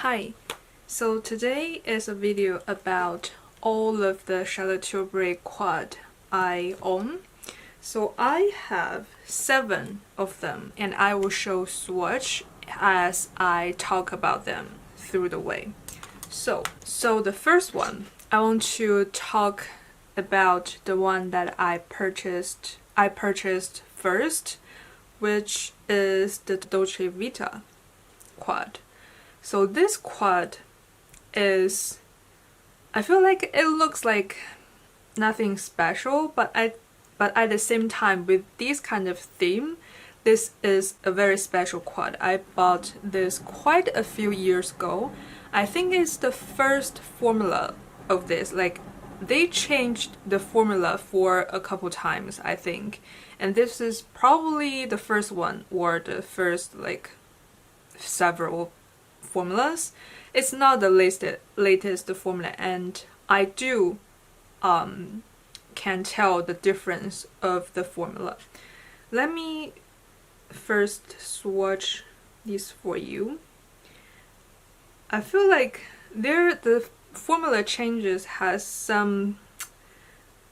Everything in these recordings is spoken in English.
Hi, so today is a video about all of the Charlotte Tilbury quad I own. So I have 7 of them and I will show swatch as I talk about them through the way. So the first one, I want to talk about the one that I purchased first, which is the Dolce Vita quad. So this quad is, I feel like it looks like nothing special, but at the same time, with this kind of theme, this is a very special quad. I bought this quite a few years ago. I think it's the first formula of this. Like, they changed the formula for a couple times, I think, and this is probably the first one or the first like several formulas. It's not the latest formula, and I do can tell the difference of the formula. Let me first swatch these for you. I feel like the formula changes has some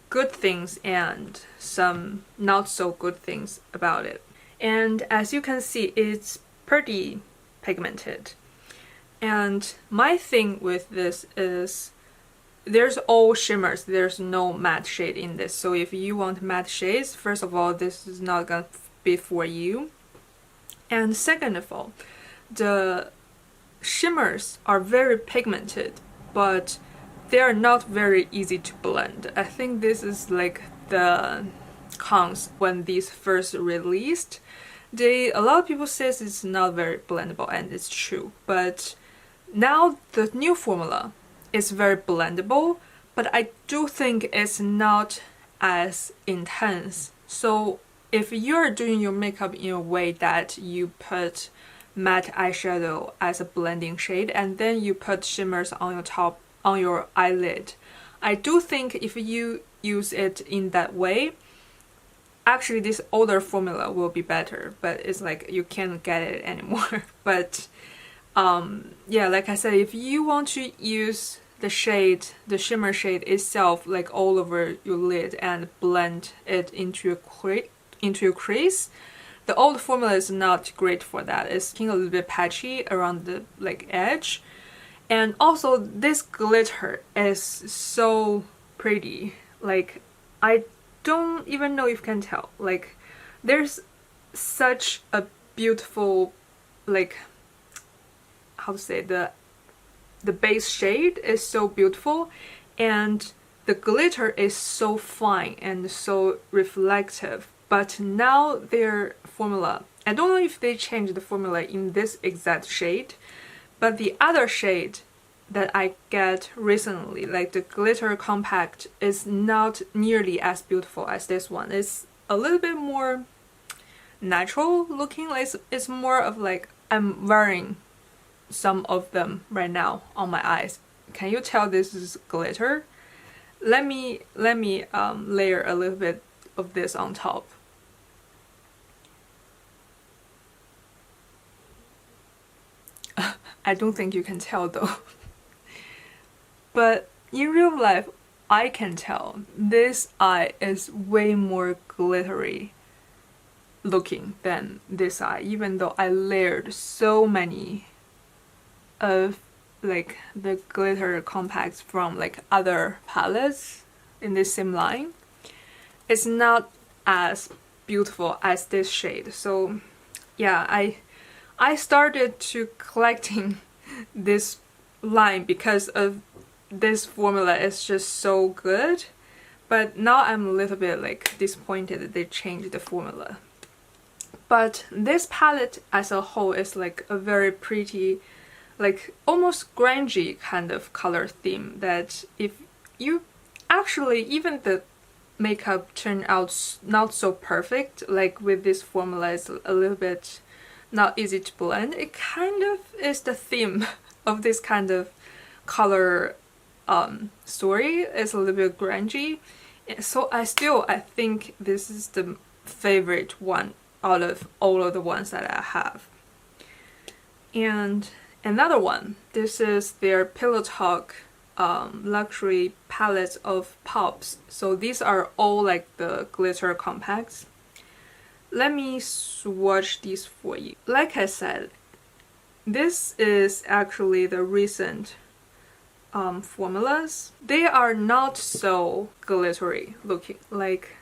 good things and some not so good things about it. And as you can see, it's pretty pigmented. And my thing with this is there's all shimmers, there's no matte shade in this. So if you want matte shades, first of all, this is not gonna be for you. And second of all, the shimmers are very pigmented, but they are not very easy to blend. I think this is like the cons when these first released. A lot of people says it's not very blendable, and it's true, but now the new formula is very blendable, but I do think it's not as intense. So if you're doing your makeup in a way that you put matte eyeshadow as a blending shade and then you put shimmers on your top, on your eyelid, I do think if you use it in that way, actually this older formula will be better, but it's like you can't get it anymore. But yeah, like I said, if you want to use the shade, the shimmer shade itself, like all over your lid and blend it into your crease, the old formula is not great for that. It's a little bit patchy around the like edge. And also this glitter is so pretty. Like, I don't even know if you can tell. Like, there's such a beautiful, like, how to say, the base shade is so beautiful, and the glitter is so fine and so reflective. But now their formula, I don't know if they changed the formula in this exact shade, but the other shade that I get recently, like the glitter compact, is not nearly as beautiful as this one. It's a little bit more natural looking. Like, it's more of like, I'm wearing some of them right now on my eyes. Can you tell this is glitter? Let me layer a little bit of this on top. I don't think you can tell though. But in real life, I can tell this eye is way more glittery looking than this eye, even though I layered so many of like the glitter compacts from like other palettes in this same line. It's not as beautiful as this shade. So yeah, I started to collecting this line because of this formula. Is just so good, but now I'm a little bit like disappointed that they changed the formula. But this palette as a whole is like a very pretty, like almost grungy kind of color theme, that if you actually, even the makeup turned out not so perfect, like with this formula is a little bit not easy to blend, it kind of is the theme of this kind of color story. Is a little bit grungy, so I think this is the favorite one out of all of the ones that I have. And another one. This is their Pillow Talk luxury palette of pops. So these are all like the glitter compacts. Let me swatch these for you. Like I said, this is actually the recent formulas. They are not so glittery looking. Like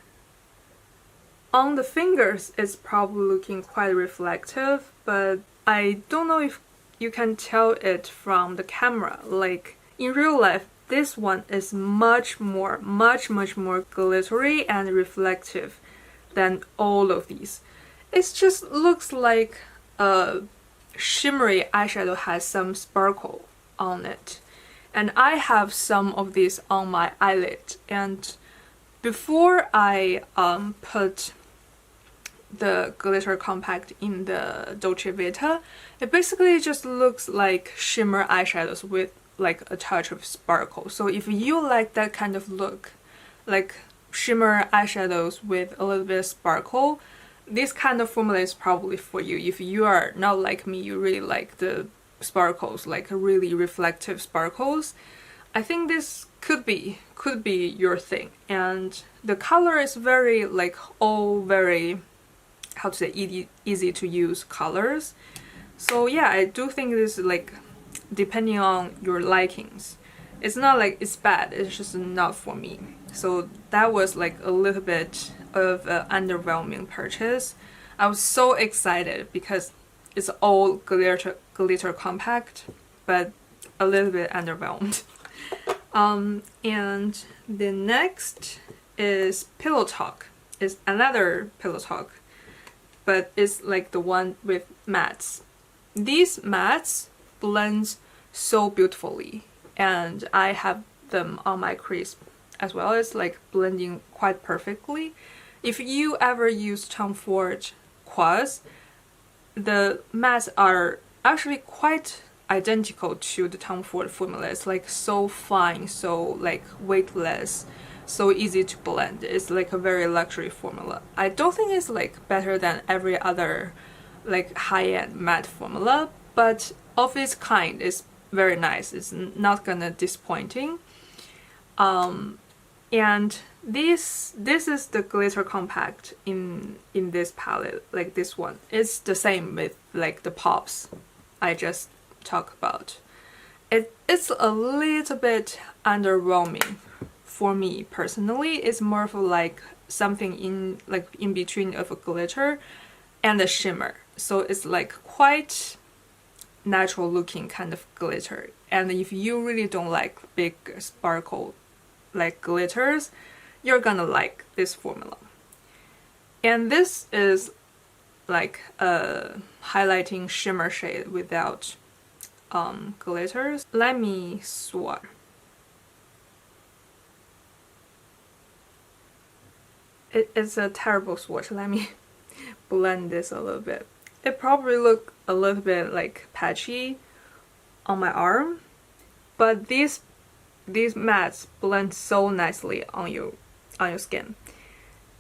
on the fingers, it's probably looking quite reflective, but I don't know if you can tell it from the camera. Like in real life, this one is much more glittery and reflective than all of these. It just looks like a shimmery eyeshadow has some sparkle on it. And I have some of these on my eyelid, and before I put the glitter compact in the Dolce Vita, it basically just looks like shimmer eyeshadows with like a touch of sparkle. So if you like that kind of look, like shimmer eyeshadows with a little bit of sparkle, this kind of formula is probably for you. If you are not like me, you really like the sparkles, like really reflective sparkles, I think this could be your thing. And the color is very like all very, how to say, easy to use colors. So yeah, I do think this is like depending on your likings. It's not like it's bad, it's just not for me. So that was like a little bit of an underwhelming purchase. I was so excited because it's all glitter compact, but a little bit underwhelmed. And the next is Pillow Talk. It's another Pillow Talk, but it's like the one with mattes. These mattes blend so beautifully, and I have them on my crease as well. It's like blending quite perfectly. If you ever use Tom Ford Quaz, the mattes are actually quite identical to the Tom Ford formula. It's like so fine, so like weightless, so easy to blend. It's like a very luxury formula. I don't think it's like better than every other like high-end matte formula, but of its kind, it's very nice. It's not gonna disappointing. And this is the glitter compact in this palette, like this one. It's the same with like the pops I just talked about. It's a little bit underwhelming for me personally. It's more of like something in between of a glitter and a shimmer. So it's like quite natural looking kind of glitter. And if you really don't like big sparkle like glitters, you're gonna like this formula. And this is like a highlighting shimmer shade without glitters. Let me swatch. It's a terrible swatch. Let me blend this a little bit. It probably look a little bit like patchy on my arm, but these mattes blend so nicely on your skin.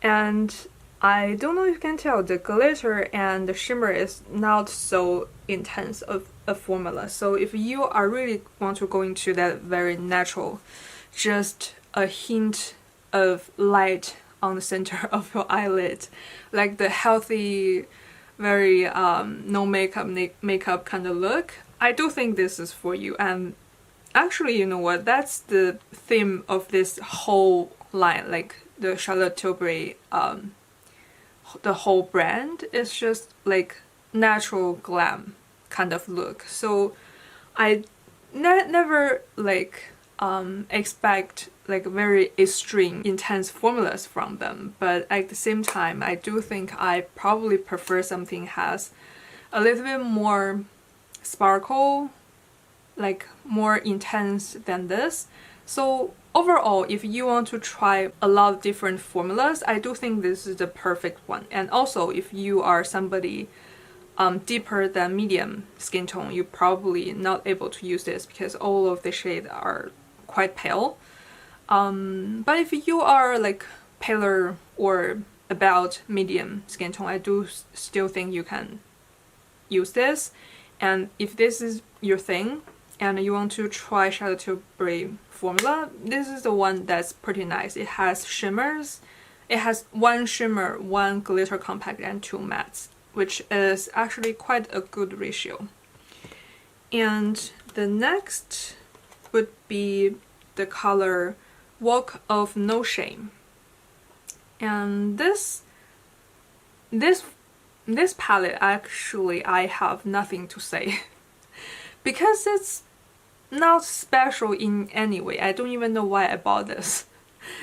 And I don't know if you can tell, the glitter and the shimmer is not so intense of a formula. So if you are really want to go into that very natural, just a hint of light on the center of your eyelid, like the healthy, very no makeup kind of look, I do think this is for you. And actually, you know what, that's the theme of this whole line, like the Charlotte Tilbury, the whole brand is just like natural glam kind of look. So I never like expect like very extreme intense formulas from them, but at the same time I do think I probably prefer something has a little bit more sparkle, like more intense than this. So overall, if you want to try a lot of different formulas, I do think this is the perfect one. And also if you are somebody deeper than medium skin tone, you're probably not able to use this because all of the shades are quite pale. But if you are like paler or about medium skin tone, I do still think you can use this. And if this is your thing and you want to try Charlotte Tilbury formula, this is the one that's pretty nice. It has shimmers. It has 1 shimmer, 1 glitter compact, and 2 mattes, which is actually quite a good ratio. And the next would be the color Walk of No Shame. And this palette, actually I have nothing to say because it's not special in any way. I don't even know why I bought this.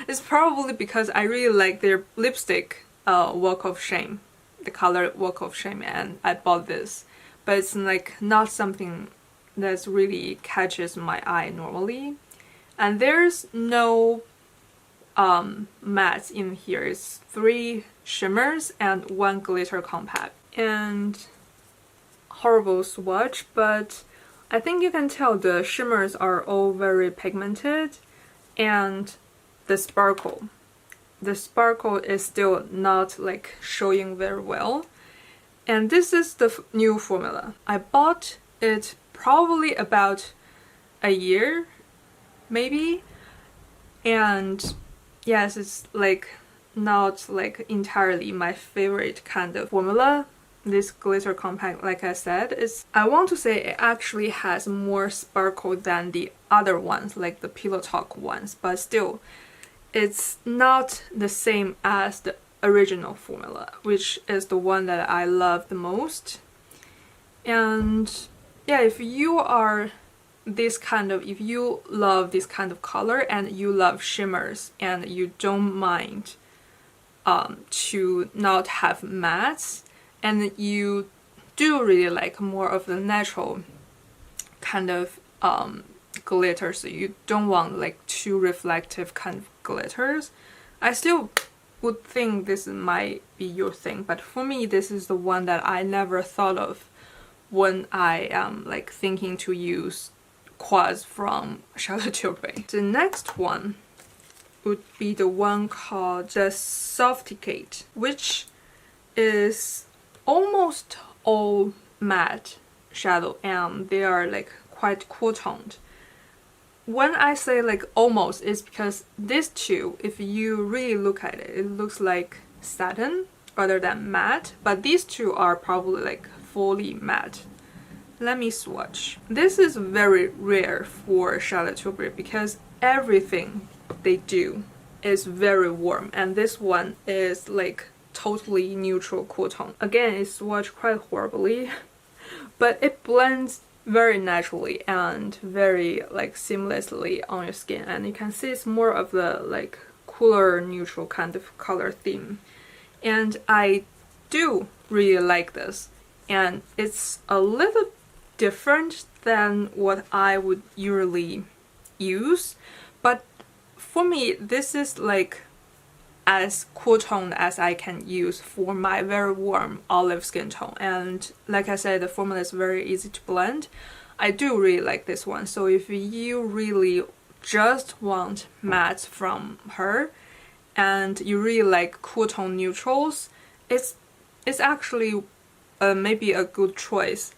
It's probably because I really like their lipstick Walk of Shame, the color Walk of Shame, and I bought this. But it's like not something that really catches my eye normally. And there's no mattes in here. It's 3 shimmers and 1 glitter compact. And horrible swatch, but I think you can tell the shimmers are all very pigmented, and the sparkle is still not like showing very well. And this is the new formula. I bought it probably about a year maybe, and yes, it's like not like entirely my favorite kind of formula. This glitter compact, like I said, I want to say it actually has more sparkle than the other ones, like the Pillow Talk ones, but still it's not the same as the original formula, which is the one that I love the most. And yeah, if you love this kind of color and you love shimmers and you don't mind to not have mattes, and you do really like more of the natural kind of glitters, so you don't want like too reflective kind of glitters, I still would think this might be your thing. But for me, this is the one that I never thought of when I am like thinking to use quads from Charlotte Tilbury. The next one would be the one called the Sophisticate, which is almost all matte shadow, and they are like quite cool toned. When I say like almost, it's because these two, if you really look at it, it looks like satin rather than matte, but these two are probably like fully matte. Let me swatch. This is very rare for Charlotte Tilbury because everything they do is very warm, and this one is like totally neutral cool tone. Again, it's swatched quite horribly, but it blends very naturally and very like seamlessly on your skin, and you can see it's more of the like cooler neutral kind of color theme. And I do really like this, and it's a little different than what I would usually use, but for me this is like as cool toned as I can use for my very warm olive skin tone. And like I said, the formula is very easy to blend. I do really like this one. So if you really just want matte from her and you really like cool tone neutrals, it's actually maybe a good choice.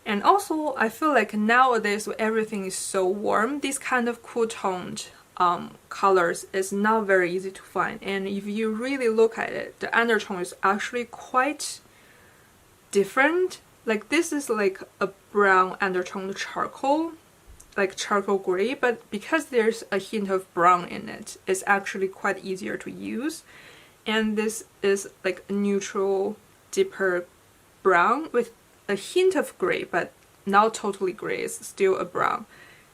And also I feel like nowadays everything is so warm, these kind of cool toned colors is not very easy to find. And if you really look at it, the undertone is actually quite different. Like this is like a brown undertone charcoal, like charcoal gray, but because there's a hint of brown in it, it's actually quite easier to use. And this is like a neutral deeper brown with a hint of gray, but not totally gray, it's still a brown.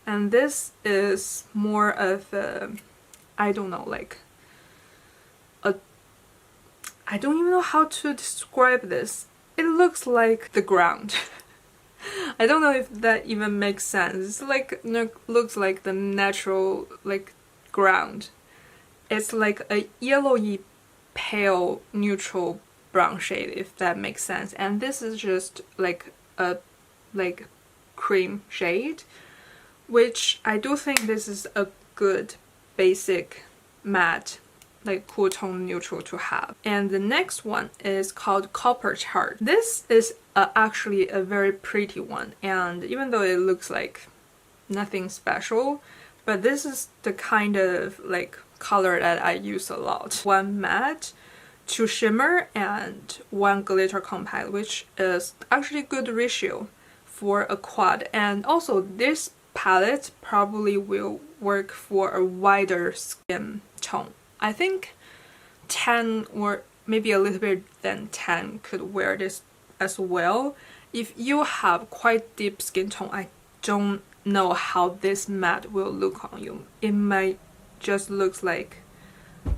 And this is more of a, I don't know, like a, I don't even know how to describe this. It looks like the ground. I don't know if that even makes sense. It's like, looks like the natural like ground. It's like a yellowy pale neutral brown shade, if that makes sense. And this is just like a cream shade, which I do think this is a good basic matte like cool tone neutral to have. And the next one is called Copper Chart. This is actually a very pretty one, and even though it looks like nothing special, but this is the kind of like color that I use a lot. 1 matte, 2 shimmer, and 1 glitter compact, which is actually a good ratio for a quad. And also this palette probably will work for a wider skin tone. I think 10 or maybe a little bit than 10 could wear this as well. If you have quite deep skin tone, I don't know how this matte will look on you. It might just look like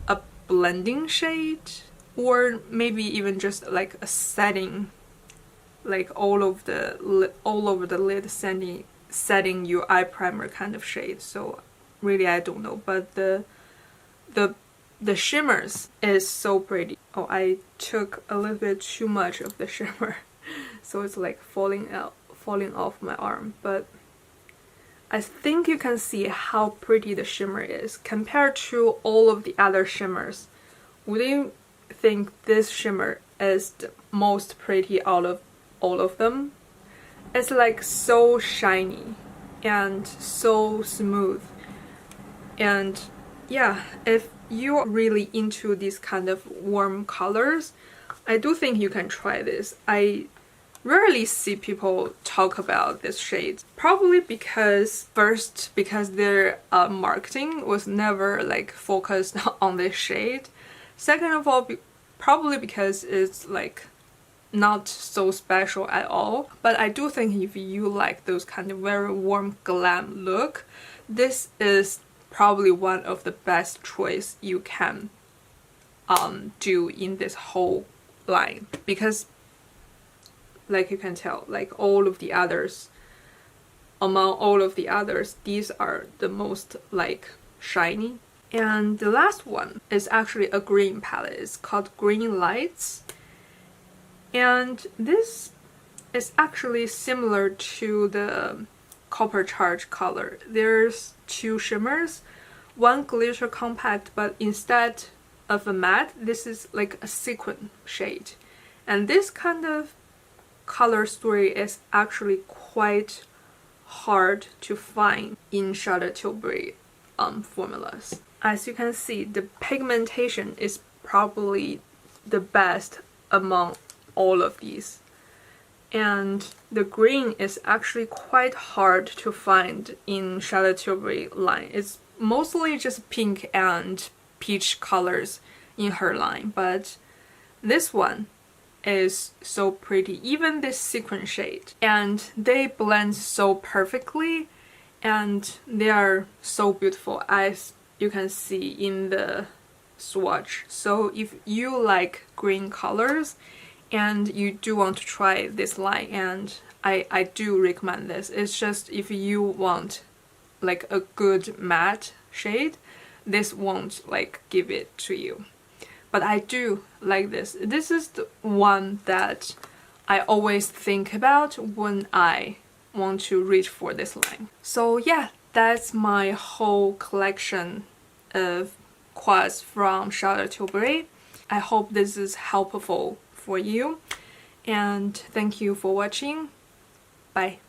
a blending shade, or maybe even just like a setting, like all over the lid, setting your eye primer kind of shade. So really I don't know, but the shimmers is so pretty. Oh, I took a little bit too much of the shimmer, so it's like falling off my arm, but I think you can see how pretty the shimmer is compared to all of the other shimmers. Would you think this shimmer is the most pretty out of all of them? It's like so shiny and so smooth. And yeah, if you're really into these kind of warm colors, I do think you can try this. I rarely see people talk about this shade, probably because their marketing was never like focused on this shade. Second of all, probably because it's like not so special at all. But I do think if you like those kind of very warm glam look, this is probably one of the best choice you can do in this whole line, because like you can tell, like among all of the others, these are the most like shiny. And the last one is actually a green palette. It's called Green Lights, and this is actually similar to the Copper Charge color. There's 2 shimmers, 1 glitter compact, but instead of a matte, this is like a sequin shade. And this kind of color story is actually quite hard to find in Charlotte Tilbury formulas. As you can see, the pigmentation is probably the best among all of these. And the green is actually quite hard to find in Charlotte Tilbury line. It's mostly just pink and peach colors in her line, but this one is so pretty, even this sequin shade, and they blend so perfectly and they are so beautiful, as you can see in the swatch. So if you like green colors and you do want to try this line, and I do recommend this. It's just if you want like a good matte shade, this won't like give it to you. But I do like this. This is the one that I always think about when I want to reach for this line. So yeah, that's my whole collection of quads from Charlotte Tilbury. I hope this is helpful for you, and thank you for watching. Bye.